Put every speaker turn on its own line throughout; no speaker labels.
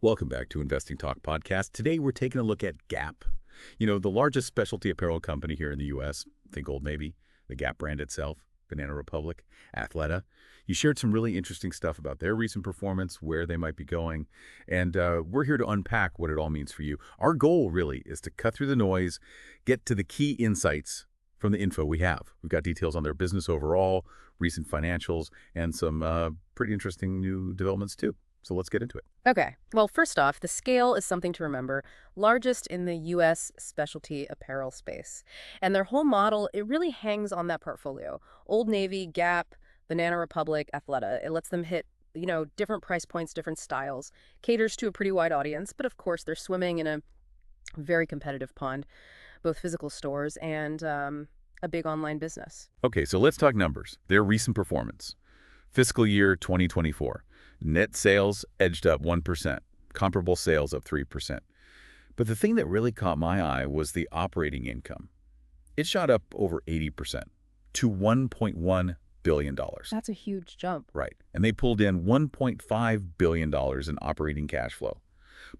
Welcome back to Investing Talk Podcast. Today we're taking a look at Gap. The largest specialty apparel company here in the U.S. Think Old Navy, the Gap brand itself, Banana Republic, Athleta. You shared some really interesting stuff about their recent performance, where they might be going, and we're here to unpack what it all means for you. Our goal really is to cut through the noise, get to the key insights from the info we have. We've got details on their business overall, recent financials, and some pretty interesting new developments too. So let's get into it.
Okay. Well, first off, the scale is something to remember. Largest in the U.S. specialty apparel space. And their whole model, it really hangs on that portfolio. Old Navy, Gap, Banana Republic, Athleta. It lets them hit, different price points, different styles. Caters to a pretty wide audience, but of course they're swimming in a very competitive pond, both physical stores and a big online business.
Okay, so let's talk numbers. Their recent performance. Fiscal year 2024. Net sales edged up 1%, comparable sales up 3%. But the thing that really caught my eye was the operating income. It shot up over 80% to $1.1 billion.
That's a huge jump.
Right. And they pulled in $1.5 billion in operating cash flow.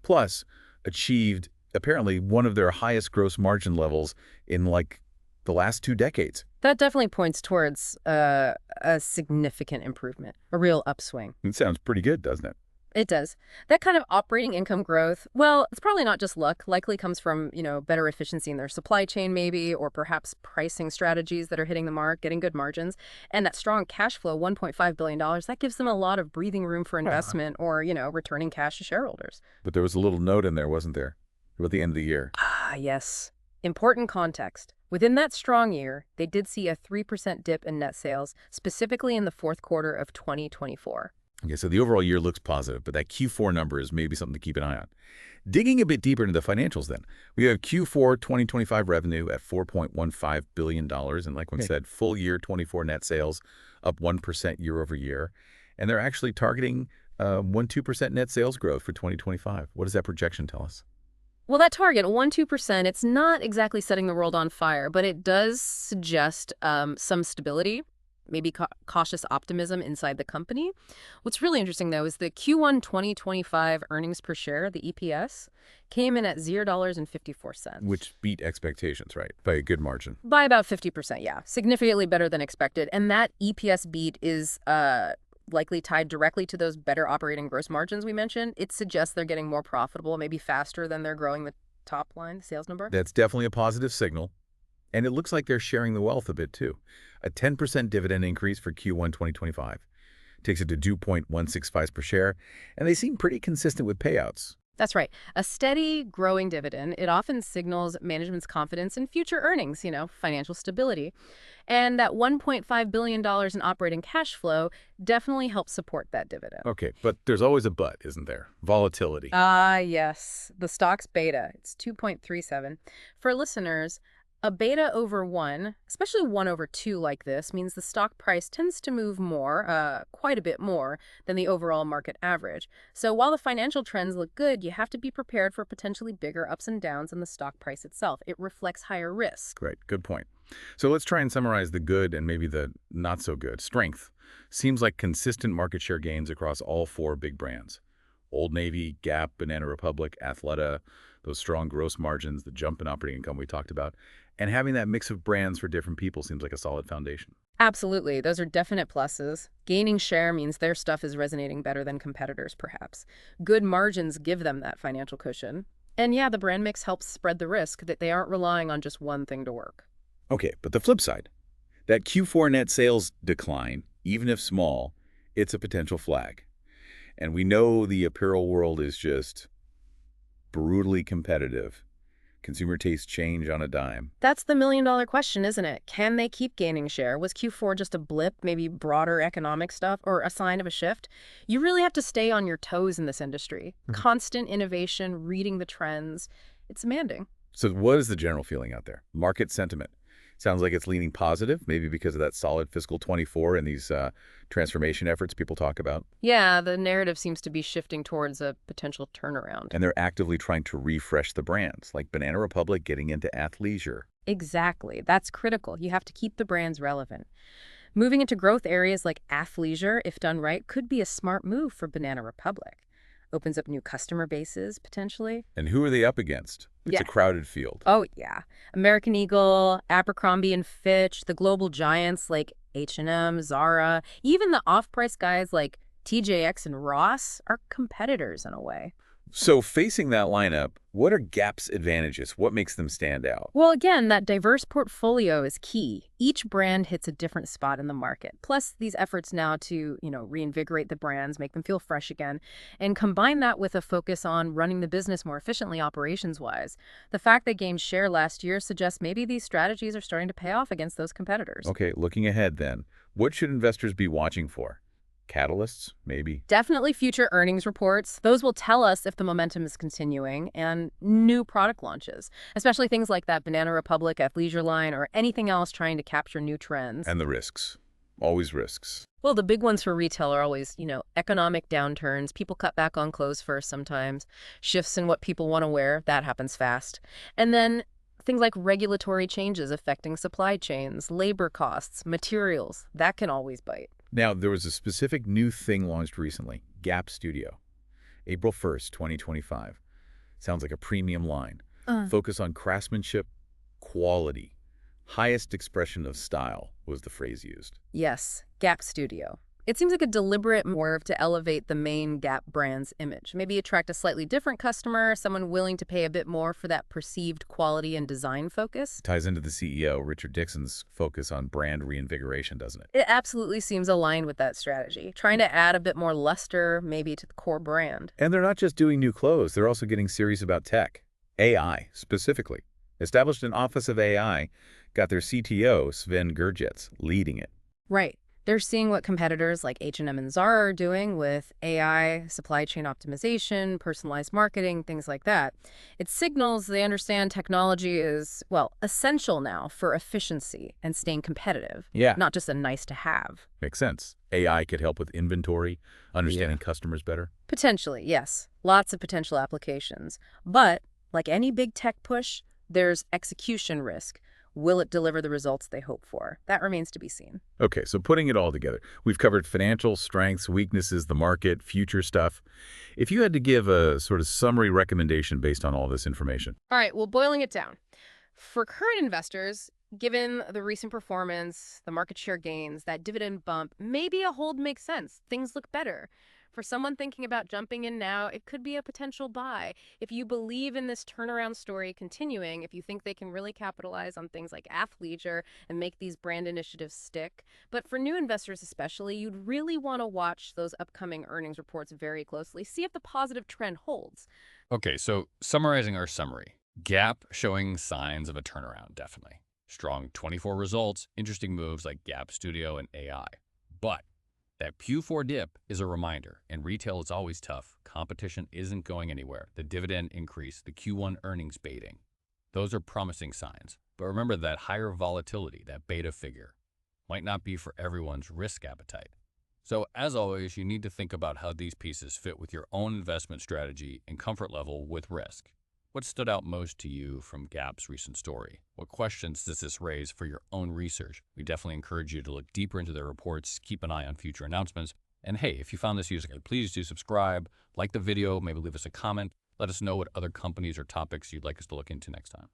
Plus, achieved apparently one of their highest gross margin levels in the last 2 decades.
That definitely points towards a significant improvement, a real upswing.
It sounds pretty good, doesn't it?
It does. That kind of operating income growth, well, it's probably not just luck. Likely comes from, better efficiency in their supply chain maybe, or perhaps pricing strategies that are hitting the mark, getting good margins. And that strong cash flow, $1.5 billion, that gives them a lot of breathing room for investment or, returning cash to shareholders.
But there was a little note in there, wasn't there? About the end of the year.
Ah, yes. Important context. Within that strong year, they did see a 3% dip in net sales, specifically in the fourth quarter of 2024.
Okay, so the overall year looks positive, but that Q4 number is maybe something to keep an eye on. Digging a bit deeper into the financials then, we have Q4 2025 revenue at $4.15 billion, and like we said, full year 24 net sales up 1% year over year. And they're actually targeting 1-2% net sales growth for 2025. What does that projection tell us?
Well, that target, 1-2%, it's not exactly setting the world on fire, but it does suggest some stability, maybe cautious optimism inside the company. What's really interesting, though, is the Q1 2025 earnings per share, the EPS, came in at $0.54.
Which beat expectations, right? By a good margin.
By about 50%, yeah. Significantly better than expected. And that EPS beat is likely tied directly to those better operating gross margins we mentioned. It suggests they're getting more profitable, maybe faster than they're growing the top line, the sales number.
That's definitely a positive signal. And it looks like they're sharing the wealth a bit, too. A 10% dividend increase for Q1 2025 takes it to 2.165 per share, and they seem pretty consistent with payouts.
That's right. A steady, growing dividend, it often signals management's confidence in future earnings, financial stability. And that $1.5 billion in operating cash flow definitely helps support that dividend.
Okay, but there's always a but, isn't there? Volatility.
Yes. The stock's beta, it's 2.37. For listeners, a beta over 1, especially 1 over 2 like this, means the stock price tends to move more, quite a bit more, than the overall market average. So while the financial trends look good, you have to be prepared for potentially bigger ups and downs in the stock price itself. It reflects higher risk.
Right, good point. So let's try and summarize the good and maybe the not so good. Strength. Seems like consistent market share gains across all 4 big brands. Old Navy, Gap, Banana Republic, Athleta, those strong gross margins, the jump in operating income we talked about. And having that mix of brands for different people seems like a solid foundation.
Absolutely. Those are definite pluses. Gaining share means their stuff is resonating better than competitors, perhaps. Good margins give them that financial cushion. And yeah, the brand mix helps spread the risk that they aren't relying on just one thing to work.
Okay, but the flip side, that Q4 net sales decline, even if small, it's a potential flag. And we know the apparel world is just brutally competitive. Consumer tastes change on a dime.
That's the million-dollar question, isn't it? Can they keep gaining share? Was Q4 just a blip, maybe broader economic stuff, or a sign of a shift? You really have to stay on your toes in this industry. Constant innovation, reading the trends. It's demanding.
So what is the general feeling out there? Market sentiment. Sounds like it's leaning positive, maybe because of that solid fiscal 24 and these transformation efforts people talk about.
Yeah, the narrative seems to be shifting towards a potential turnaround.
And they're actively trying to refresh the brands, like Banana Republic getting into athleisure.
Exactly. That's critical. You have to keep the brands relevant. Moving into growth areas like athleisure, if done right, could be a smart move for Banana Republic. Opens up new customer bases, potentially.
And who are they up against? It's
Yeah.
a crowded field.
Oh, yeah. American Eagle, Abercrombie and Fitch, the global giants like H&M, Zara, even the off-price guys like TJX and Ross are competitors in a way.
So facing that lineup, what are Gap's advantages? What makes them stand out?
Well, again, that diverse portfolio is key. Each brand hits a different spot in the market. Plus, these efforts now to, reinvigorate the brands, make them feel fresh again, and combine that with a focus on running the business more efficiently operations-wise. The fact they gained share last year suggests maybe these strategies are starting to pay off against those competitors.
Okay, looking ahead then, what should investors be watching for? Catalysts, maybe?
Definitely future earnings reports. Those will tell us if the momentum is continuing, and new product launches, especially things like that Banana Republic athleisure line or anything else trying to capture new trends.
And the risks. Always risks.
Well, the big ones for retail are always, economic downturns. People cut back on clothes first sometimes. Shifts in what people want to wear, that happens fast. And then things like regulatory changes affecting supply chains, labor costs, materials, that can always bite.
Now, there was a specific new thing launched recently, Gap Studio. April 1st, 2025. Sounds like a premium line. Focus on craftsmanship, quality. Highest expression of style was the phrase used.
Yes, Gap Studio. It seems like a deliberate move to elevate the main Gap brand's image. Maybe attract a slightly different customer, someone willing to pay a bit more for that perceived quality and design focus.
Ties into the CEO, Richard Dixon's focus on brand reinvigoration, doesn't it?
It absolutely seems aligned with that strategy, trying to add a bit more luster maybe to the core brand.
And they're not just doing new clothes, they're also getting serious about tech. AI, specifically. Established an Office of AI, got their CTO, Sven Gurgitz, leading it.
Right. They're seeing what competitors like H&M and Zara are doing with AI, supply chain optimization, personalized marketing, things like that. It signals they understand technology is, well, essential now for efficiency and staying competitive.
Yeah.
Not just a nice to have.
Makes sense. AI could help with inventory, understanding customers better.
Potentially, yes. Lots of potential applications. But, like any big tech push, there's execution risk. Will it deliver the results they hope for? That remains to be seen.
Okay, so putting it all together, we've covered financial strengths, weaknesses, the market, future stuff. If you had to give a sort of summary recommendation based on all this information.
All right, well, boiling it down. For current investors, given the recent performance, the market share gains, that dividend bump, maybe a hold makes sense. Things look better. For someone thinking about jumping in now, it could be a potential buy. If you believe in this turnaround story continuing, if you think they can really capitalize on things like athleisure and make these brand initiatives stick. But for new investors especially, you'd really want to watch those upcoming earnings reports very closely. See if the positive trend holds.
Okay, so summarizing our summary. Gap showing signs of a turnaround, definitely. Strong 24 results, interesting moves like Gap Studio and AI. But that Q4 dip is a reminder, and retail is always tough. Competition isn't going anywhere. The dividend increase, the Q1 earnings baiting. Those are promising signs. But remember that higher volatility, that beta figure, might not be for everyone's risk appetite. So as always, you need to think about how these pieces fit with your own investment strategy and comfort level with risk. What stood out most to you from Gap's recent story? What questions does this raise for your own research? We definitely encourage you to look deeper into their reports, keep an eye on future announcements. And hey, if you found this useful, please do subscribe, like the video, maybe leave us a comment. Let us know what other companies or topics you'd like us to look into next time.